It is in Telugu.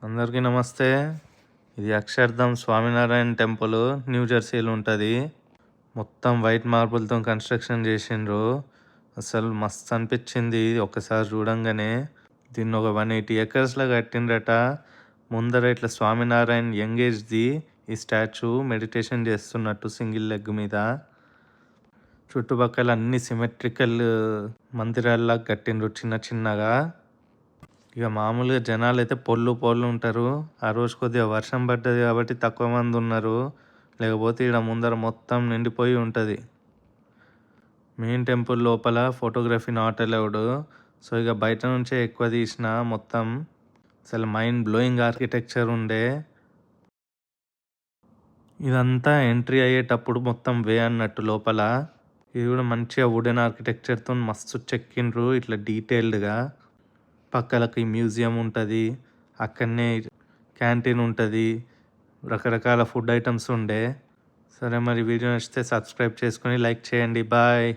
అందరికీ నమస్తే. ఇది అక్షర్ధామ్ స్వామినారాయణ టెంపుల్ న్యూ జెర్సీలో ఉంటుంది. మొత్తం వైట్ మార్బుల్తో కన్స్ట్రక్షన్ చేసిండ్రు. అసలు మస్తు అనిపించింది ఒకసారి చూడంగానే. దీన్ని ఒక 180 ఎకర్స్లో కట్టిండ్రట. ముందర ఇట్లా స్వామినారాయణ యంగ్ ఏజ్ది ఈ స్టాచ్యూ మెడిటేషన్ చేస్తున్నట్టు సింగిల్ లెగ్ మీద. చుట్టుపక్కల అన్ని సిమెట్రికల్ మందిరాల్లా కట్టిండ్రు చిన్న చిన్నగా. ఇక మామూలుగా జనాలు అయితే పొల్లు ఉంటారు. ఆ రోజు కొద్దిగా వర్షం పడ్డది కాబట్టి తక్కువ మంది ఉన్నారు. లేకపోతే ఇక్కడ ముందర మొత్తం నిండిపోయి ఉంటుంది. మెయిన్ టెంపుల్ లోపల ఫోటోగ్రఫీ నాట్ అలౌడ్. సో ఇక బయట నుంచే ఎక్కువ తీసిన. మొత్తం అసలు మైండ్ బ్లోయింగ్ ఆర్కిటెక్చర్ ఉండే. ఇదంతా ఎంట్రీ అయ్యేటప్పుడు మొత్తం వే అన్నట్టు లోపల. ఇది కూడా మంచిగా వుడెన్ ఆర్కిటెక్చర్తో మస్తు చెక్కిండ్రు ఇట్లా డీటెయిల్డ్గా. పక్కలకి మ్యూజియం ఉంటుంది, అక్కడనే క్యాంటీన్ ఉంటుంది, రకరకాల ఫుడ్ ఐటమ్స్ ఉండే. సరే మరి వీడియో నచ్చితే సబ్స్క్రైబ్ చేసుకొని లైక్ చేయండి. బాయ్.